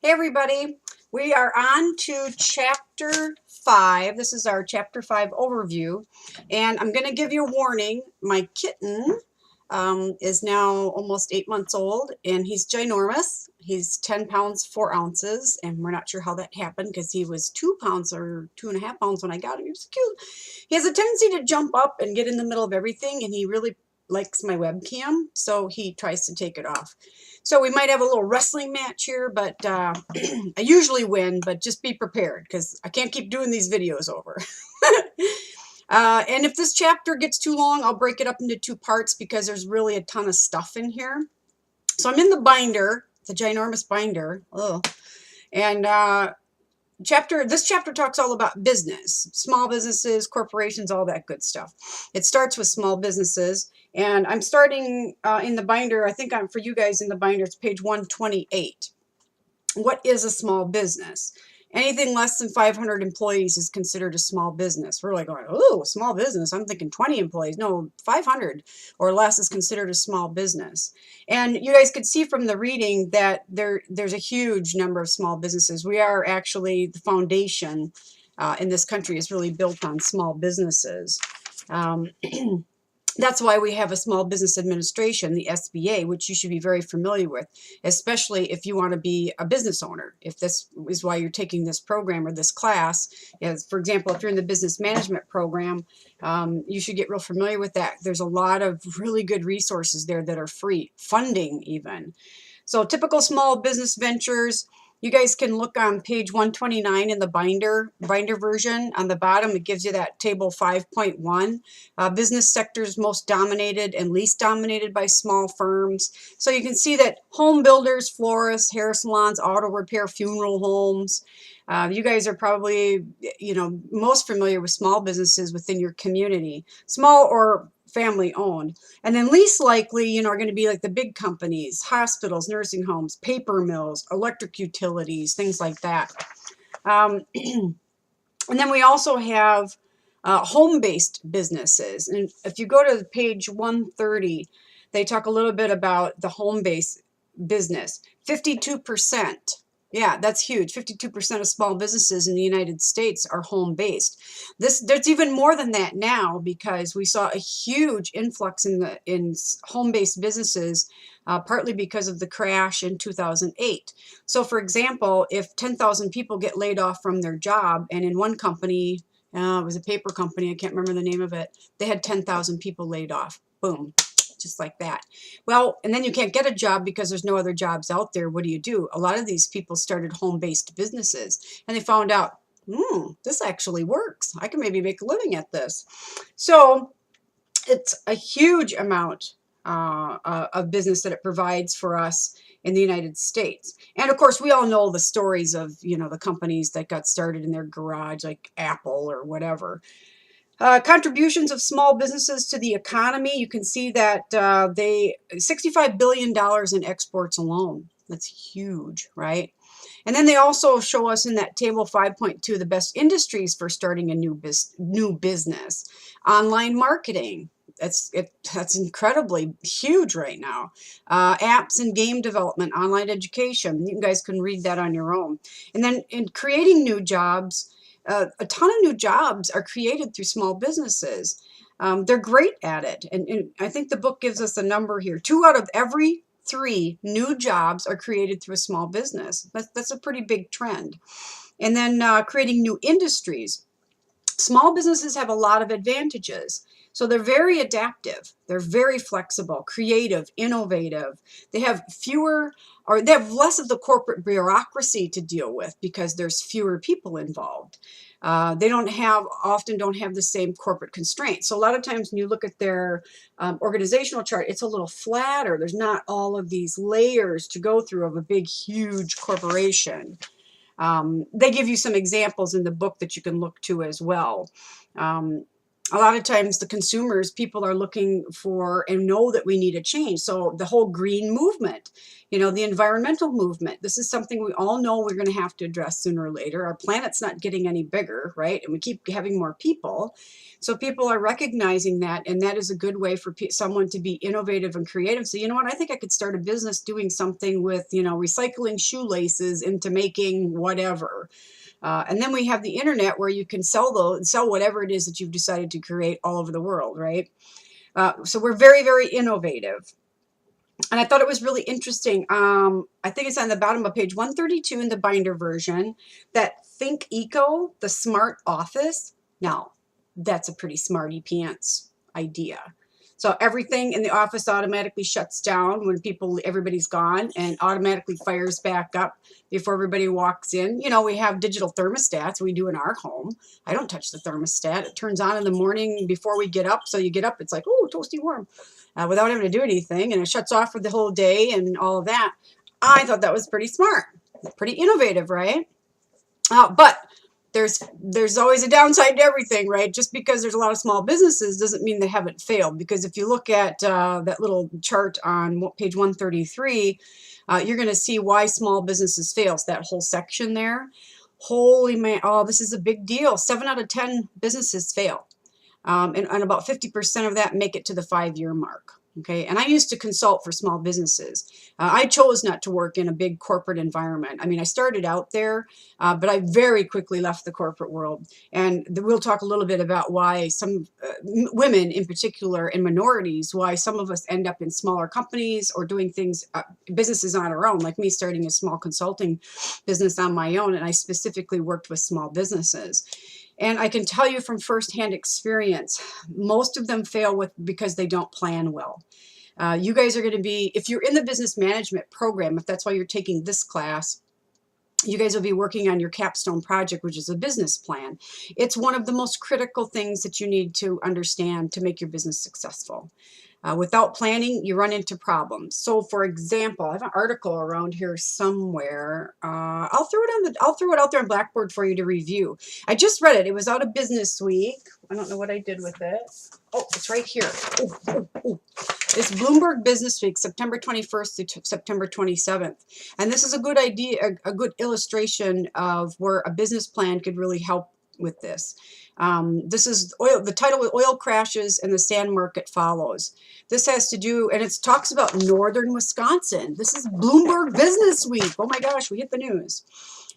Hey everybody, we are on to chapter 5. This is our chapter 5 overview, and I'm going to give you a warning. My kitten is now almost 8 months old, and he's ginormous. He's 10 pounds 4 ounces, and we're not sure how that happened because he was 2 pounds or 2.5 pounds when I got him. He was cute. He has a tendency to jump up and get in the middle of everything, and he really likes my webcam, so he tries to take it off. So we might have a little wrestling match here, but I usually win, but just be prepared because I can't keep doing these videos over. And if this chapter gets too long, I'll break it up into 2 parts because there's really a ton of stuff in here. So I'm in the binder, the ginormous binder. Ugh. And this chapter talks all about business, small businesses, corporations, all that good stuff. It starts with small businesses, and I'm starting in the binder. I think for you guys in the binder, it's page 128. What is a small business? Anything less than 500 employees is considered a small business. We're like, oh, small business. I'm thinking 20 employees. No, 500 or less is considered a small business. And you guys could see from the reading that there's a huge number of small businesses. We are actually, the foundation in this country is really built on small businesses. That's why we have a Small Business Administration, the SBA, which you should be very familiar with, especially if you want to be a business owner. If this is why you're taking this program or this class, as for example, if you're in the business management program, you should get real familiar with that. There's a lot of really good resources there that are free, funding even. So typical small business ventures, you guys can look on page 129 in the binder version. On the bottom, it gives you that table 5.1. Business sectors most dominated and least dominated by small firms. So you can see that home builders, florists, hair salons, auto repair, funeral homes. You guys are probably, most familiar with small businesses within your community, small or family owned. And then least likely, are going to be like the big companies, hospitals, nursing homes, paper mills, electric utilities, things like that. And then we also have home-based businesses. And if you go to page 130, they talk a little bit about the home-based business. 52%. Yeah, that's huge. 52% of small businesses in the United States are home-based. There's even more than that now because we saw a huge influx in home-based businesses, partly because of the crash in 2008. So, for example, if 10,000 people get laid off from their job, and in one company, it was a paper company, I can't remember the name of it, they had 10,000 people laid off. Boom. Just like that. Well, and then you can't get a job because there's no other jobs out there. What do? A lot of these people started home-based businesses, and they found out, this actually works. I can maybe make a living at this. So it's a huge amount of business that it provides for us in the United States. And of course, we all know the stories of, the companies that got started in their garage, like Apple or whatever. Contributions of small businesses to the economy, you can see that $65 billion in exports alone. That's huge, right? And then they also show us in that table 5.2 the best industries for starting a new business. Online marketing, that's incredibly huge right now. Apps and game development, online education, you guys can read that on your own. And then in creating new jobs, a ton of new jobs are created through small businesses. They're great at it. And I think the book gives us a number here. 2 out of every 3 new jobs are created through a small business. That's a pretty big trend. And then creating new industries. Small businesses have a lot of advantages. So they're very adaptive. They're very flexible, creative, innovative. They have they have less of the corporate bureaucracy to deal with because there's fewer people involved. They often don't have the same corporate constraints. So a lot of times when you look at their organizational chart, it's a little flatter. There's not all of these layers to go through of a big, huge corporation. They give you some examples in the book that you can look to as well. a lot of times the consumers, people are looking for and know that we need a change. So the whole green movement, the environmental movement, this is something we all know we're going to have to address sooner or later. Our planet's not getting any bigger, right? And we keep having more people. So people are recognizing that, and that is a good way for someone to be innovative and creative. So, you know what, I think I could start a business doing something with, recycling shoelaces into making whatever. And then we have the internet where you can sell whatever it is that you've decided to create all over the world, right? So we're very, very innovative. And I thought it was really interesting. I think it's on the bottom of page 132 in the binder version, that Think Eco, the smart office. Now, that's a pretty smarty pants idea. So everything in the office automatically shuts down when everybody's gone, and automatically fires back up before everybody walks in. We have digital thermostats we do in our home. I don't touch the thermostat. It turns on in the morning before we get up. So you get up, it's like, oh, toasty warm, without having to do anything. And it shuts off for the whole day and all of that. I thought that was pretty smart, pretty innovative, right? But there's always a downside to everything, right? Just because there's a lot of small businesses doesn't mean they haven't failed. Because if you look at that little chart on page 133, you're going to see why small businesses fail. So that whole section there. Holy man, oh, this is a big deal. 7 out of 10 businesses fail. And about 50% of that make it to the 5-year mark. Okay, and I used to consult for small businesses. I chose not to work in a big corporate environment. I mean, I started out there, but I very quickly left the corporate world. And we'll talk a little bit about why some women in particular and minorities, why some of us end up in smaller companies or doing things, businesses on our own, like me starting a small consulting business on my own. And I specifically worked with small businesses. And I can tell you from firsthand experience, most of them fail because they don't plan well. You guys are going to be, if you're in the business management program, if that's why you're taking this class, you guys will be working on your capstone project, which is a business plan. It's one of the most critical things that you need to understand to make your business successful. Without planning, you run into problems. So, for example, I have an article around here somewhere. I'll throw it out there on Blackboard for you to review. I just read it. It was out of Business Week. I don't know what I did with it. Oh, it's right here. Ooh. It's Bloomberg Business Week, September 21st to September 27th. And this is a good idea, a good illustration of where a business plan could really help with this. This is the title with Oil Crashes and the Sand Market Follows. This has to do, and it talks about northern Wisconsin. This is Bloomberg Business Week. Oh my gosh, we hit the news.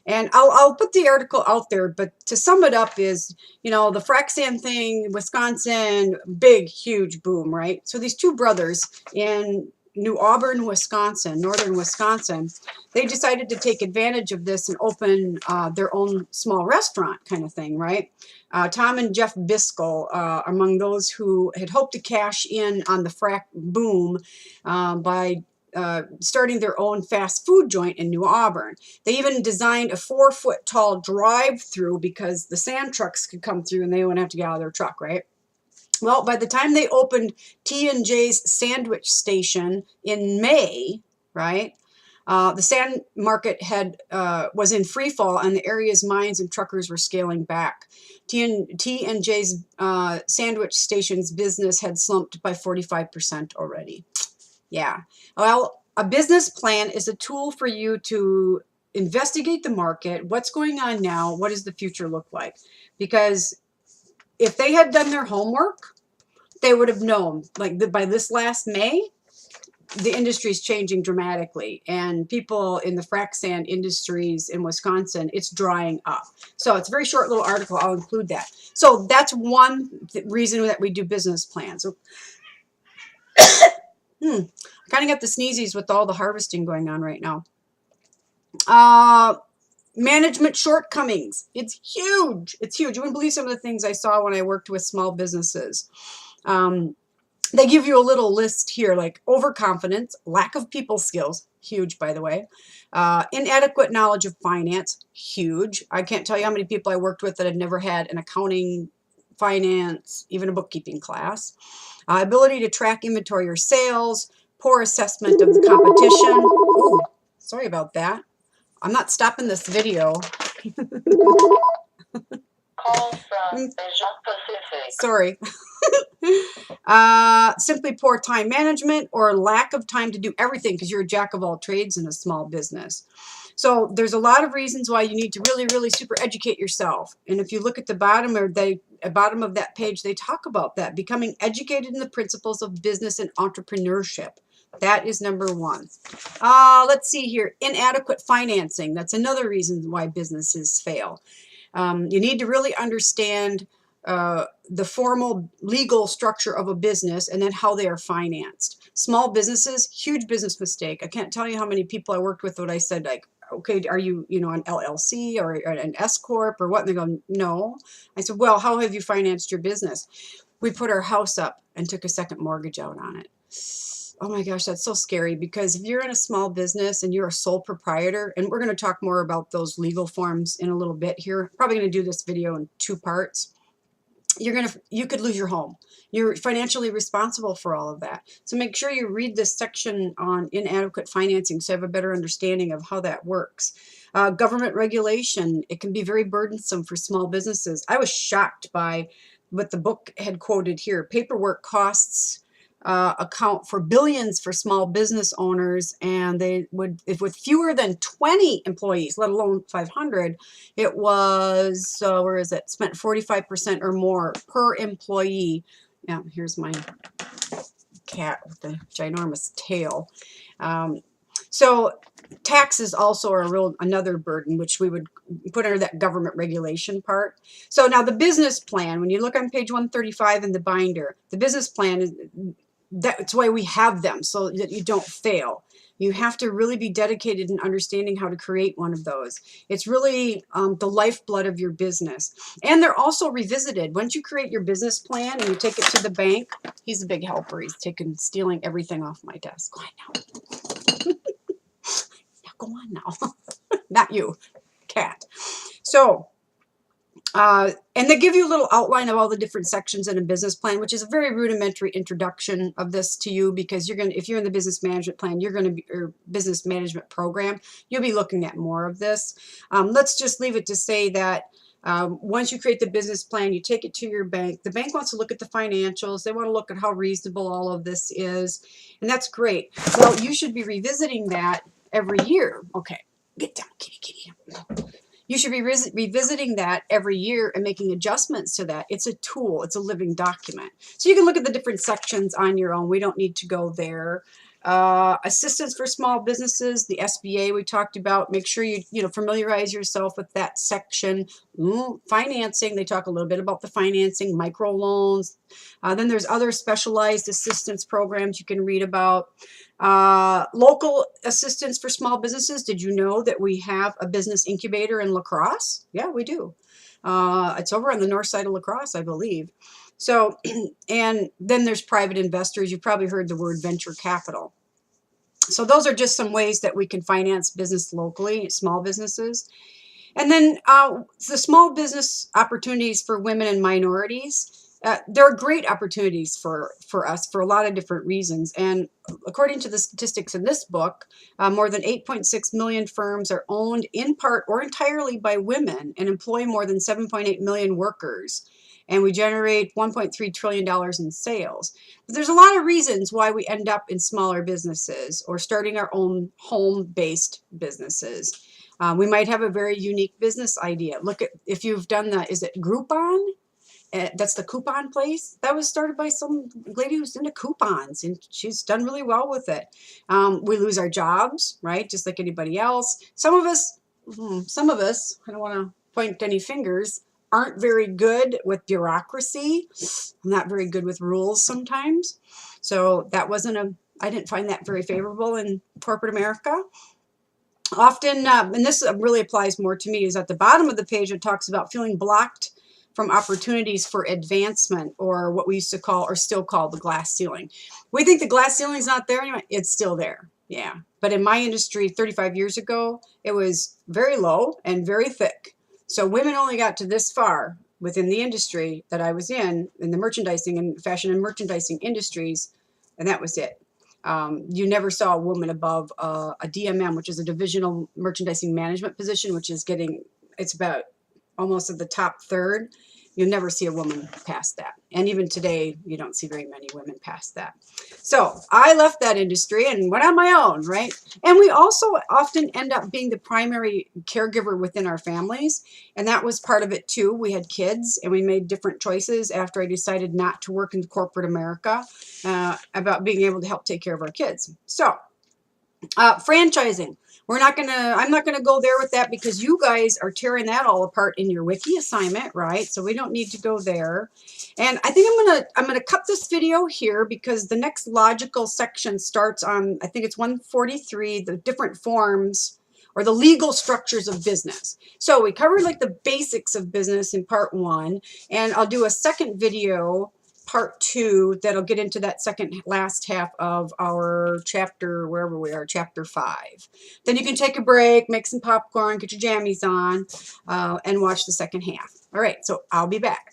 And I'll put the article out there, but to sum it up is, the frac sand thing, Wisconsin, big, huge boom, right? So these two brothers in New Auburn, Wisconsin, northern Wisconsin, they decided to take advantage of this and open their own small restaurant kind of thing, right? Tom and Jeff Biscoe, among those who had hoped to cash in on the frac boom by starting their own fast food joint in New Auburn. They even designed a 4-foot tall drive-through because the sand trucks could come through and they wouldn't have to get out of their truck, right? Well, by the time they opened T&J's sandwich station in May, right, the sand market was in free fall, and the area's mines and truckers were scaling back. T&J's sandwich station's business had slumped by 45% already. Yeah. Well, a business plan is a tool for you to investigate the market. What's going on now? What does the future look like? Because if they had done their homework, they would have known, like by this last May, the industry is changing dramatically, and people in the frac sand industries in Wisconsin, it's drying up. So it's a very short little article. I'll include that. So that's one reason that we do business plans. So, kind of got the sneezies with all the harvesting going on right now. Management shortcomings. It's huge. It's huge. You wouldn't believe some of the things I saw when I worked with small businesses. They give you a little list here, like overconfidence, lack of people skills, huge, by the way, inadequate knowledge of finance, huge. I can't tell you how many people I worked with that had never had an accounting, finance, even a bookkeeping class. Ability to track inventory or sales, poor assessment of the competition. Ooh, sorry about that. I'm not stopping this video. Call from Asia Pacific. Sorry. Simply poor time management or lack of time to do everything because you're a jack of all trades in a small business. So there's a lot of reasons why you need to really, really super educate yourself. And if you look at the bottom of that page, they talk about that, becoming educated in the principles of business and entrepreneurship. That is number one. Let's see here. Inadequate financing. That's another reason why businesses fail. You need to really understand the formal legal structure of a business and then how they are financed. Small businesses, huge business mistake. I can't tell you how many people I worked with when I said, like, okay, are you, an LLC or an S Corp or what? And they go, no. I said, well, how have you financed your business? We put our house up and took a second mortgage out on it. Oh my gosh, that's so scary, because if you're in a small business and you're a sole proprietor, and we're going to talk more about those legal forms in a little bit here, probably going to do this video in 2 parts. You could lose your home. You're financially responsible for all of that. So make sure you read this section on inadequate financing so you have a better understanding of how that works. Government regulation, it can be very burdensome for small businesses. I was shocked by what the book had quoted here. Paperwork costs account for billions for small business owners, and they would, if with fewer than 20 employees, let alone 500, it was where is it? Spent 45% or more per employee. Yeah, here's my cat with the ginormous tail. So taxes also are another burden, which we would put under that government regulation part. So now the business plan, when you look on page 135 in the binder, the business plan is, that's why we have them, so that you don't fail. You have to really be dedicated in understanding how to create one of those. It's really the lifeblood of your business. And they're also revisited. Once you create your business plan and you take it to the bank, he's a big helper. He's stealing everything off my desk. Go on now. Now go on now. Not you, cat. So, and they give you a little outline of all the different sections in a business plan, which is a very rudimentary introduction of this to you, because if you're in the business management plan, or business management program, you'll be looking at more of this. Let's just leave it to say that once you create the business plan, you take it to your bank. The bank wants to look at the financials. They want to look at how reasonable all of this is, and that's great. Well, you should be revisiting that every year. Okay, get down, kitty, kitty. You should be revisiting that every year and making adjustments to that. It's a tool. It's a living document. So you can look at the different sections on your own. We don't need to go there. Assistance for small businesses, the SBA we talked about. Make sure you familiarize yourself with that section. Financing, they talk a little bit about the financing, microloans. Then there's other specialized assistance programs you can read about. Local assistance for small businesses. Did you know that we have a business incubator in La Crosse? Yeah, we do. It's over on the north side of La Crosse, I believe. So, and then there's private investors. You've probably heard the word venture capital. So those are just some ways that we can finance business locally, small businesses. And then the small business opportunities for women and minorities. There are great opportunities for us for a lot of different reasons. And according to the statistics in this book, more than 8.6 million firms are owned in part or entirely by women and employ more than 7.8 million workers. And we generate $1.3 trillion in sales. But there's a lot of reasons why we end up in smaller businesses or starting our own home-based businesses. We might have a very unique business idea. Look at, if you've done is it Groupon? That's the coupon place. That was started by some lady who's into coupons, and she's done really well with it. We lose our jobs, right? Just like anybody else. Some of us, I don't want to point any fingers, aren't very good with bureaucracy. I'm not very good with rules sometimes. So that I didn't find that very favorable in corporate America. Often, and this really applies more to me, is at the bottom of the page it talks about feeling blocked from opportunities for advancement, or what we used to call, or still call, the glass ceiling. We think the glass ceiling is not there anymore. It's still there, yeah. But in my industry 35 years ago, it was very low and very thick. So women only got to this far within the industry that I was in the merchandising and fashion and merchandising industries, and that was it. You never saw a woman above a DMM, which is a divisional merchandising management position, which is it's about almost at the top third. You'll never see a woman past that. And even today, you don't see very many women past that. So I left that industry and went on my own, right? And we also often end up being the primary caregiver within our families. And that was part of it too. We had kids and we made different choices after I decided not to work in corporate America about being able to help take care of our kids. So franchising. I'm not gonna go there with that because you guys are tearing that all apart in your wiki assignment, right? So we don't need to go there. And I think I'm gonna cut this video here because the next logical section starts on, I think it's 143, the different forms or the legal structures of business. So we covered like the basics of business in part 1, and I'll do a second video, part 2, that'll get into that last half of our chapter, wherever we are, chapter 5. Then you can take a break, make some popcorn, get your jammies on, and watch the second half. All right, so I'll be back.